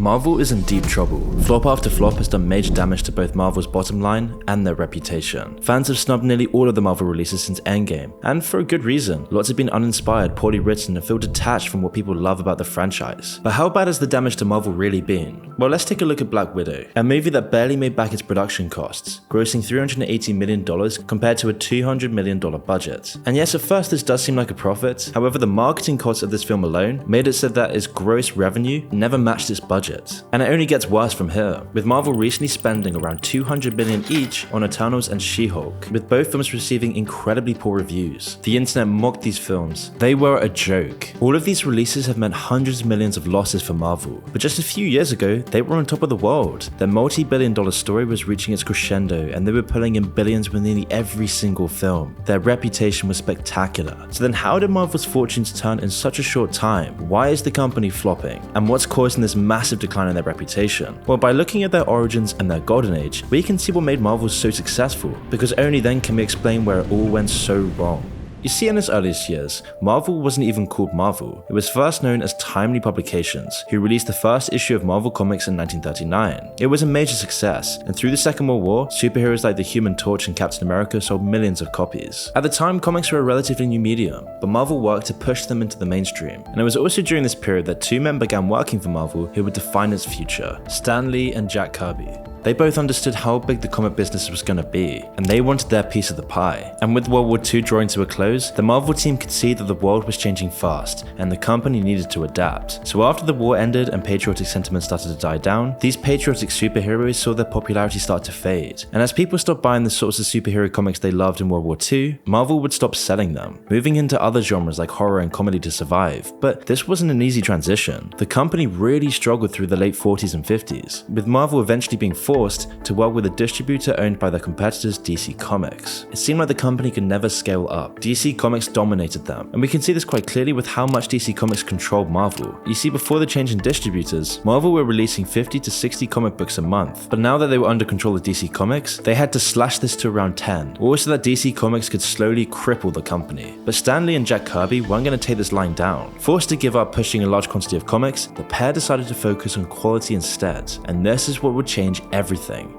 Marvel is in deep trouble. Flop after flop has done major damage to both Marvel's bottom line and their reputation. Fans have snubbed nearly all of the Marvel releases since Endgame, and for a good reason. Lots have been uninspired, poorly written, and feel detached from what people love about the franchise. But how bad has the damage to Marvel really been? Well, let's take a look at Black Widow, a movie that barely made back its production costs, grossing $380 million compared to a $200 million budget. And yes, at first this does seem like a profit, however the marketing costs of this film alone made it so that its gross revenue never matched its budget. And it only gets worse from here, with Marvel recently spending around $200 million each on Eternals and She-Hulk, with both films receiving incredibly poor reviews. The internet mocked these films. They were a joke. All of these releases have meant hundreds of millions of losses for Marvel, but just a few years ago, they were on top of the world. Their multi-billion-dollar story was reaching its crescendo, and they were pulling in billions with nearly every single film. Their reputation was spectacular. So then how did Marvel's fortunes turn in such a short time? Why is the company flopping? And what's causing this massive decline in their reputation? Well, by looking at their origins and their golden age, we can see what made Marvel so successful, because only then can we explain where it all went so wrong. You see, in its earliest years, Marvel wasn't even called Marvel. It was first known as Timely Publications, who released the first issue of Marvel Comics in 1939. It was a major success, and through the Second World War, superheroes like the Human Torch and Captain America sold millions of copies. At the time, comics were a relatively new medium, but Marvel worked to push them into the mainstream. And it was also during this period that two men began working for Marvel who would define its future: Stan Lee and Jack Kirby. They both understood how big the comic business was going to be, and they wanted their piece of the pie. And with World War II drawing to a close, the Marvel team could see that the world was changing fast, and the company needed to adapt. So after the war ended and patriotic sentiment started to die down, these patriotic superheroes saw their popularity start to fade. And as people stopped buying the sorts of superhero comics they loved in World War II, Marvel would stop selling them, moving into other genres like horror and comedy to survive. But this wasn't an easy transition. The company really struggled through the late 40s and 50s, with Marvel eventually being forced to work with a distributor owned by their competitors DC Comics. It seemed like the company could never scale up. DC Comics dominated them, and we can see this quite clearly with how much DC Comics controlled Marvel. You see, before the change in distributors, Marvel were releasing 50 to 60 comic books a month, but now that they were under control of DC Comics, they had to slash this to around 10, all so that DC Comics could slowly cripple the company. But Stan Lee and Jack Kirby weren't going to take this line down. Forced to give up pushing a large quantity of comics, the pair decided to focus on quality instead, and this is what would change everything.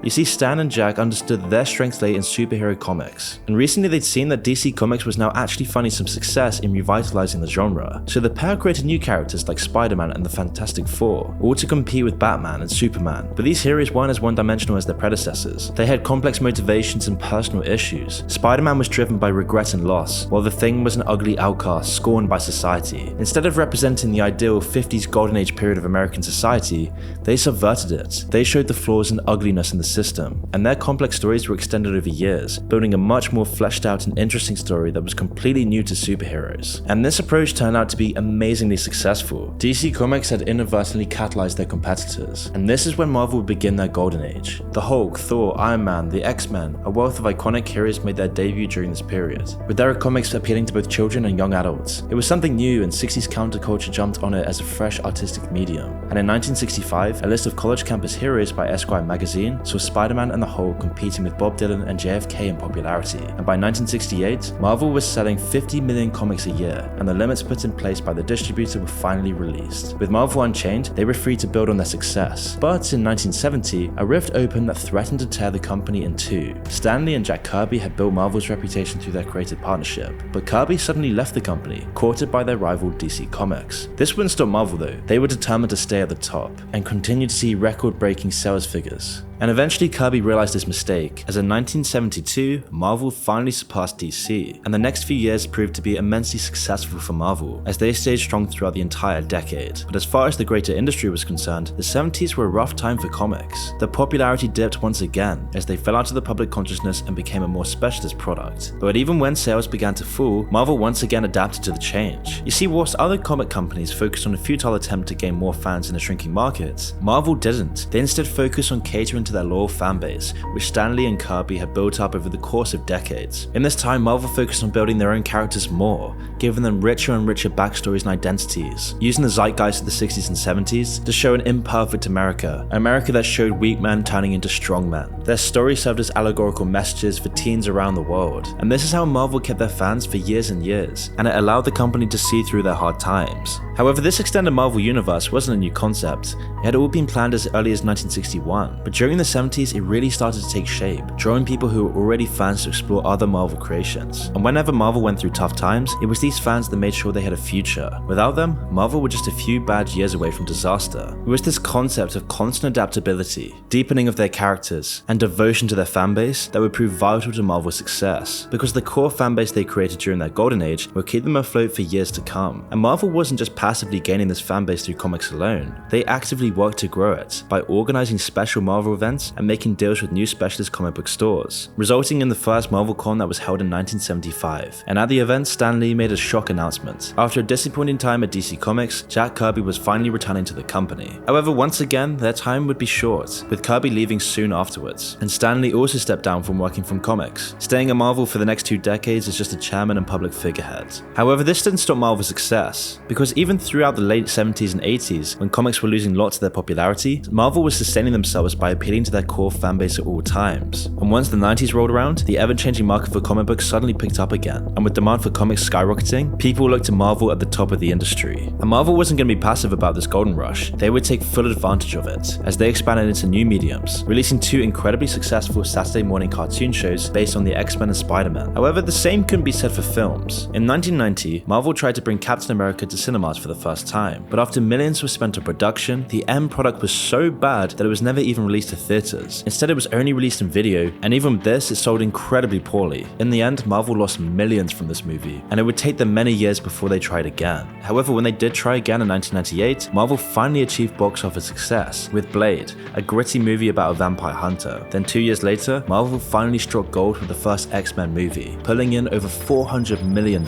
You see, Stan and Jack understood that their strength lay in superhero comics, and recently they'd seen that DC Comics was now actually finding some success in revitalizing the genre. So the pair created new characters like Spider-Man and the Fantastic Four, all to compete with Batman and Superman. But these heroes weren't as one-dimensional as their predecessors. They had complex motivations and personal issues. Spider-Man was driven by regret and loss, while the Thing was an ugly outcast scorned by society. Instead of representing the ideal 50s golden age period of American society, they subverted it. They showed the flaws and ugliness in the system, and their complex stories were extended over years, building a much more fleshed out and interesting story that was completely new to superheroes. And this approach turned out to be amazingly successful. DC Comics had inadvertently catalyzed their competitors, and this is when Marvel would begin their golden age. The Hulk, Thor, Iron Man, the X-Men, a wealth of iconic heroes made their debut during this period, with their comics appealing to both children and young adults. It was something new, and 60s counterculture jumped on it as a fresh artistic medium. And in 1965, a list of college campus heroes by Esquire magazine saw Spider-Man and the Hulk competing with Bob Dylan and JFK in popularity. And by 1968, Marvel was selling 50 million comics a year, and the limits put in place by the distributor were finally released. With Marvel Unchained, they were free to build on their success. But in 1970, a rift opened that threatened to tear the company in two. Stan Lee and Jack Kirby had built Marvel's reputation through their creative partnership, but Kirby suddenly left the company, courted by their rival DC Comics. This wouldn't stop Marvel though. They were determined to stay at the top, and continue to see record-breaking sales figures. And eventually Kirby realized his mistake, as in 1972, Marvel finally surpassed DC, and the next few years proved to be immensely successful for Marvel, as they stayed strong throughout the entire decade. But as far as the greater industry was concerned, the 70s were a rough time for comics. Their popularity dipped once again, as they fell out of the public consciousness and became a more specialist product. But even when sales began to fall, Marvel once again adapted to the change. You see, whilst other comic companies focused on a futile attempt to gain more fans in a shrinking market, Marvel didn't. They instead focused on catering into their loyal fanbase, which Stan Lee and Kirby had built up over the course of decades. In this time, Marvel focused on building their own characters more, giving them richer and richer backstories and identities, using the zeitgeist of the 60s and 70s to show an imperfect America, an America that showed weak men turning into strong men. Their story served as allegorical messages for teens around the world, and this is how Marvel kept their fans for years and years, and it allowed the company to see through their hard times. However, this extended Marvel universe wasn't a new concept. It had all been planned as early as 1961, but during the 70s it really started to take shape, drawing people who were already fans to explore other Marvel creations. And whenever Marvel went through tough times, it was these fans that made sure they had a future. Without them, Marvel were just a few bad years away from disaster. It was this concept of constant adaptability, deepening of their characters, and devotion to their fanbase that would prove vital to Marvel's success, because the core fanbase they created during their golden age would keep them afloat for years to come. And Marvel wasn't just passively gaining this fanbase through comics alone, they actively worked to grow it by organizing special Marvel events and making deals with new specialist comic book stores, resulting in the first MarvelCon that was held in 1975. And at the event, Stan Lee made a shock announcement. After a disappointing time at DC Comics, Jack Kirby was finally returning to the company. However, once again, their time would be short, with Kirby leaving soon afterwards, and Stan Lee also stepped down from working from comics, staying at Marvel for the next 2 decades as just a chairman and public figurehead. However, this didn't stop Marvel's success, because even throughout the late 70s and 80s, when comics were losing lots of their popularity, Marvel was sustaining themselves by appealing to their core fanbase at all times. And once the 90s rolled around, the ever-changing market for comic books suddenly picked up again, and with demand for comics skyrocketing, people looked to Marvel at the top of the industry. And Marvel wasn't going to be passive about this golden rush, they would take full advantage of it, as they expanded into new mediums, releasing 2 incredibly successful Saturday morning cartoon shows based on the X-Men and Spider-Man. However, the same couldn't be said for films. In 1990, Marvel tried to bring Captain America to cinemas for the first time, but after millions were spent on production, the end product was so bad that it was never even released to theaters. Instead, it was only released in video, and even with this, it sold incredibly poorly. In the end, Marvel lost millions from this movie, and it would take them many years before they tried again. However, when they did try again in 1998, Marvel finally achieved box office success with Blade, a gritty movie about a vampire hunter. Then 2 years later, Marvel finally struck gold with the first X-Men movie, pulling in over $400 million.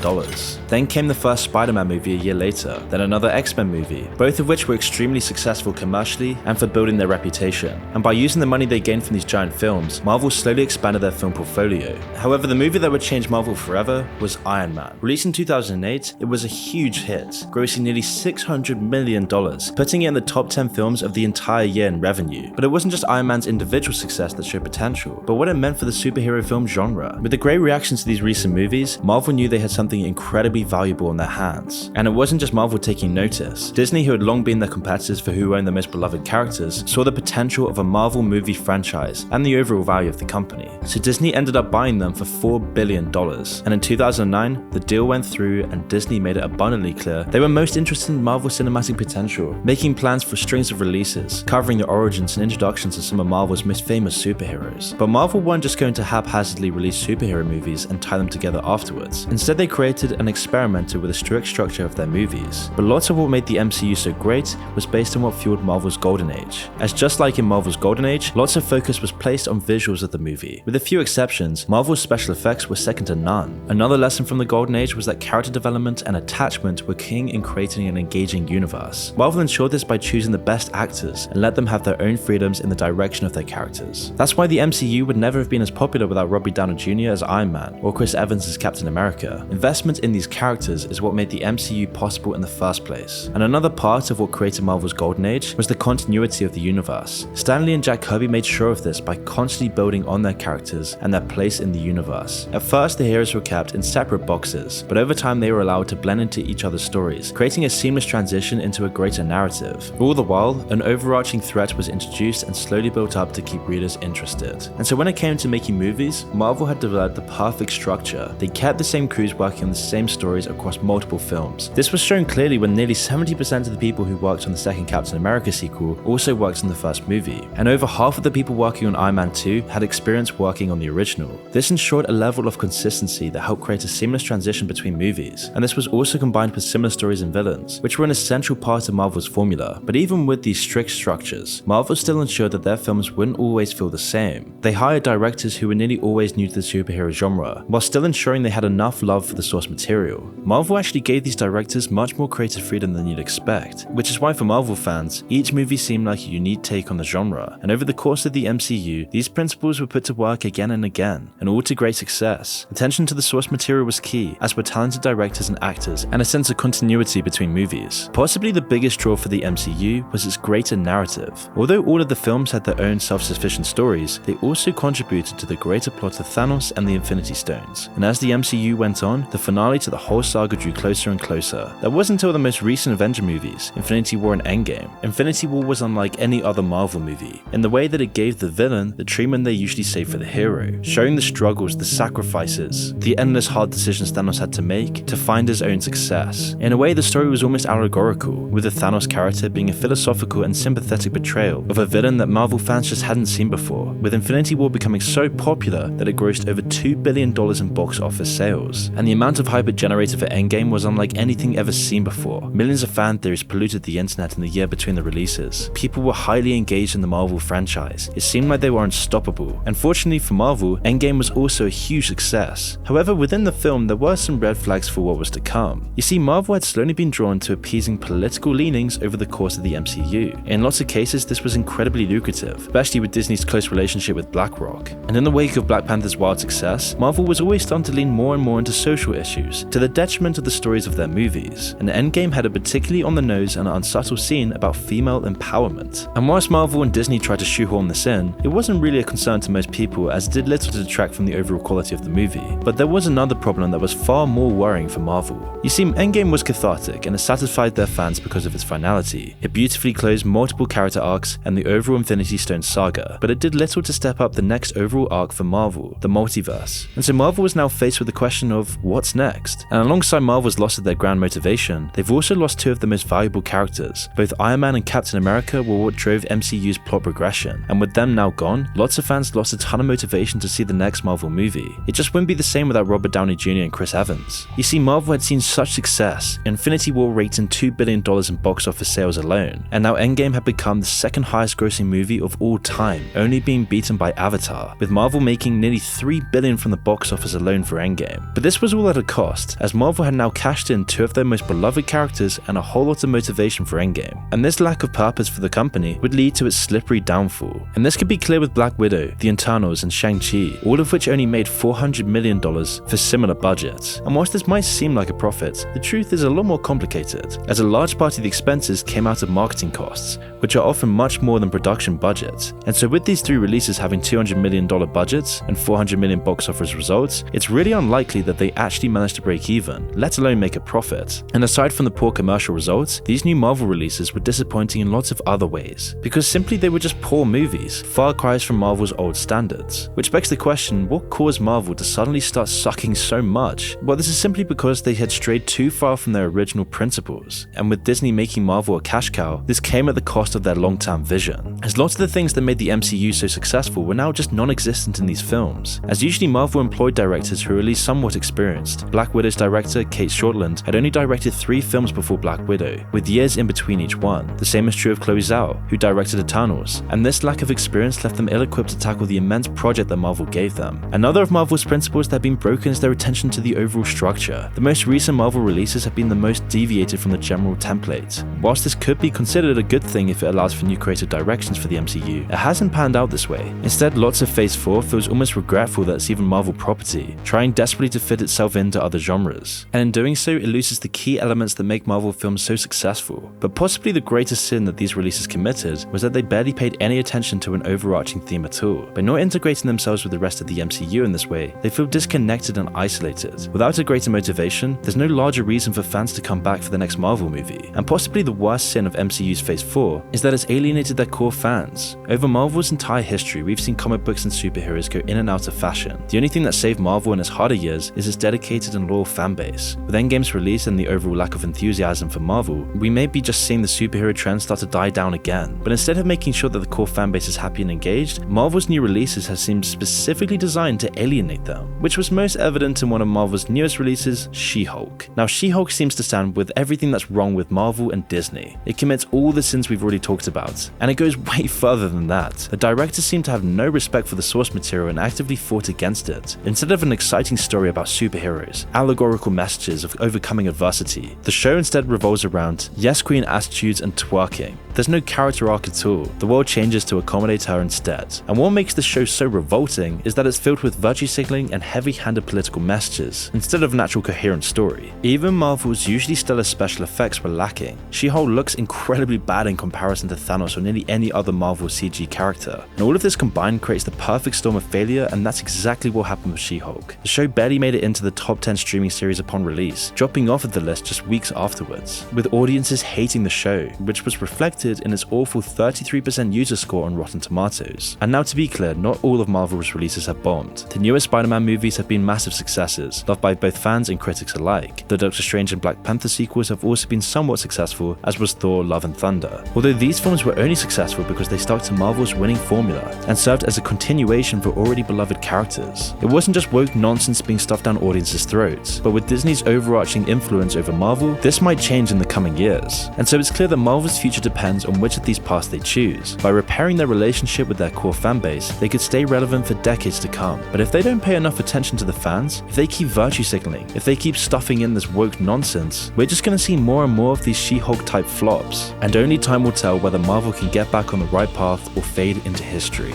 Then came the first Spider-Man movie a year later, then another X-Men movie, both of which were extremely successful commercially and for building their reputation. And by using the money they gained from these giant films, Marvel slowly expanded their film portfolio. However, the movie that would change Marvel forever was Iron Man. Released in 2008, it was a huge hit, grossing nearly $600 million, putting it in the top 10 films of the entire year in revenue. But it wasn't just Iron Man's individual success that showed potential, but what it meant for the superhero film genre. With the great reactions to these recent movies, Marvel knew they had something incredibly valuable in their hands. And it wasn't just Marvel taking notice. Disney, who had long been their competitors for who owned the most beloved characters, saw the potential of a Marvel movie franchise and the overall value of the company. So Disney ended up buying them for $4 billion. And in 2009, the deal went through and Disney made it abundantly clear they were most interested in Marvel's cinematic potential, making plans for strings of releases, covering the origins and introductions of some of Marvel's most famous superheroes. But Marvel weren't just going to haphazardly release superhero movies and tie them together afterwards. Instead, they created and experimented with a strict structure of their movies. But lots of what made the MCU so great was based on what fueled Marvel's golden age. As just like in Marvel's golden age, lots of focus was placed on visuals of the movie. With a few exceptions, Marvel's special effects were second to none. Another lesson from the golden age was that character development and attachment were king in creating an engaging universe. Marvel ensured this by choosing the best actors and let them have their own freedoms in the direction of their characters. That's why the MCU would never have been as popular without Robert Downey Jr. as Iron Man or Chris Evans as Captain America. Investment in these characters is what made the MCU possible in the first place. And another part of what created Marvel's golden age was the continuity of the universe. Stan Lee and Jack Kirby made sure of this by constantly building on their characters and their place in the universe. At first, the heroes were kept in separate boxes, but over time they were allowed to blend into each other's stories, creating a seamless transition into a greater narrative. All the while, an overarching threat was introduced and slowly built up to keep readers interested. And so when it came to making movies, Marvel had developed the perfect structure. They kept the same crews working on the same stories across multiple films. This was shown clearly when nearly 70% of the people who worked on the second Captain America sequel also worked on the first movie, and over half of the people working on Iron Man 2 had experience working on the original. This ensured a level of consistency that helped create a seamless transition between movies, and this was also combined with similar stories and villains, which were an essential part of Marvel's formula. But even with these strict structures, Marvel still ensured that their films wouldn't always feel the same. They hired directors who were nearly always new to the superhero genre, while still ensuring they had enough love for the source material. Marvel actually gave these directors much more creative freedom than you'd expect, which is why for Marvel fans, each movie seemed like a unique take on the genre, and over the course of the MCU, these principles were put to work again and again, and all to great success. Attention to the source material was key, as were talented directors and actors, and a sense of continuity between movies. Possibly the biggest draw for the MCU was its greater narrative. Although all of the films had their own self-sufficient stories, they also contributed to the greater plot of Thanos and the Infinity Stones. And as the MCU went on, the finale to the whole saga drew closer and closer. That wasn't until the most recent Avenger movies, Infinity War and Endgame. Infinity War was unlike any other Marvel movie, in the way that it gave the villain the treatment they usually save for the hero, showing the struggles, the sacrifices, the endless hard decisions Thanos had to make to find his own success. In a way, the story was almost allegorical, with the Thanos character being a philosophical and sympathetic portrayal of a villain that Marvel fans just hadn't seen before, with Infinity War becoming so popular that it grossed over $2 billion in box office sales. And the amount of hype it generated for Endgame was unlike anything ever seen before. Millions of fan theories polluted the internet in the year between the releases. People were highly engaged in the Marvel franchise. It seemed like they were unstoppable. Unfortunately for Marvel, Endgame was also a huge success. However, within the film, there were some red flags for what was to come. You see, Marvel had slowly been drawn to appeasing political leanings over the course of the MCU. In lots of cases, this was incredibly lucrative, especially with Disney's close relationship with BlackRock. And in the wake of Black Panther's wild success, Marvel was always starting to lean more and more into social issues, to the detriment of the stories of their movies. And Endgame had a particularly on the nose and unsubtle scene about female empowerment. And whilst Marvel and Disney tried to shoehorn this in, it wasn't really a concern to most people, as it did little to detract from the overall quality of the movie. But there was another problem that was far more worrying for Marvel. You see, Endgame was cathartic, and it satisfied their fans because of its finality. It beautifully closed multiple character arcs and the overall Infinity Stone saga, but it did little to step up the next overall arc for Marvel, the multiverse. And so Marvel was now faced with the question of what's next? And alongside Marvel's loss of their grand motivation, they've also lost two of the most valuable characters. Both Iron Man and Captain America were what drove MCU's plot progression, and with them now gone, lots of fans lost a ton of motivation to see the next Marvel movie. It just wouldn't be the same without Robert Downey Jr. and Chris Evans. You see, Marvel had seen such success, Infinity War raked in $2 billion in box office sales alone, and now Endgame had become the second highest grossing movie of all time, only being beaten by Avatar, with Marvel making nearly $3 billion from the box office alone for Endgame. But this was all at a cost, as Marvel had now cashed in two of their most beloved characters and a whole lot of motivation for Endgame. And this lack of purpose for the company would lead to its slippery downfall. And this could be clear with Black Widow, The Eternals, and Shang-Chi, all of which only made $400 million for similar budgets. And whilst this might seem like a profit, the truth is a lot more complicated, as a large part of the expenses came out of marketing costs, which are often much more than production budgets. And so with these three releases having $200 million budgets and $400 million box office results, it's really unlikely that they actually managed to break even, let alone make a profit. And aside from the poor commercial results, these new Marvel releases were disappointing in lots of other ways, because simply they were just poor movies, far cries from Marvel's old standards. Which begs the question, what caused Marvel to suddenly start sucking so much? Well, this is simply because they had strayed too far from their original principles, and with Disney making Marvel a cash cow, this came at the cost of their long-term vision. As lots of the things that made the MCU so successful were now just non-existent in these films, as usually Marvel employed directors who were at least somewhat experienced. Black Widow's director, Kate Shortland, had only directed 3 films before Black Widow, with years in between each one. The same is true of Chloe Zhao, who directed Eternals, and this lack of experience left them ill-equipped to tackle the immense project that Marvel gave them. Another of Marvel's principles that have been broken is their attention to the overall structure. The most recent Marvel releases have been the most deviated from the general template. Whilst this could be considered a good thing if it allows for new creative directions for the MCU, it hasn't panned out this way. Instead, lots of Phase 4 feels almost regretful that it's even Marvel property, trying desperately to fit itself into other genres. And in doing so, it loses the key elements that make Marvel films so successful. But possibly the greatest sin that these releases committed was that they barely paid any attention to an overarching theme at all. By not integrating themselves with the rest of the MCU in this way, they feel disconnected and isolated. Without a greater motivation, there's no larger reason for fans to come back for the next Marvel movie. And possibly the worst sin of MCU's Phase 4 is that it's alienated their core fans. Over Marvel's entire history, we've seen comic books and superheroes go in and out of fashion. The only thing that saved Marvel in its harder years is its dedicated and loyal fanbase. With Endgame's release and the overall lack of enthusiasm for Marvel, we may be just seeing the superhero trend start to die down again. But instead of making sure that the core fanbase is happy and engaged, Marvel's new releases have seemed specifically designed to alienate them, which was most evident in one of Marvel's newest releases, She-Hulk. Now, She-Hulk seems to stand with everything that's wrong with Marvel and Disney. It commits all the sins we've already talked about, and it goes way further than that. The directors seem to have no respect for the source material and actively fought against it. Instead of an exciting story about superheroes, allegorical messages of overcoming adversity, the show instead revolves around yes queen attitudes and twerking. There's no character arc at all. The world changes to accommodate her instead. And what makes the show so revolting is that it's filled with virtue signaling and heavy-handed political messages, instead of an actual coherent story. Even Marvel's usually stellar special effects were lacking. She-Hulk looks incredibly bad in comparison to Thanos or nearly any other Marvel CG character. And all of this combined creates the perfect storm of failure, and that's exactly what happened with She-Hulk. The show barely made it into the top 10 streaming series upon release, dropping off of the list just weeks afterwards, with audiences hating the show, which was reflected in its awful 33% user score on Rotten Tomatoes. And now, to be clear, not all of Marvel's releases have bombed. The newest Spider-Man movies have been massive successes, loved by both fans and critics alike. The Doctor Strange and Black Panther sequels have also been somewhat successful, as was Thor: Love and Thunder. Although these films were only successful because they stuck to Marvel's winning formula and served as a continuation for already beloved characters. It wasn't just woke nonsense being stuffed down audiences' throats, but with Disney's overarching influence over Marvel, this might change in the coming years. And so it's clear that Marvel's future depends on which of these paths they choose. By repairing their relationship with their core fanbase, they could stay relevant for decades to come. But if they don't pay enough attention to the fans, if they keep virtue signaling, if they keep stuffing in this woke nonsense, we're just gonna see more and more of these She-Hulk type flops. And only time will tell whether Marvel can get back on the right path or fade into history.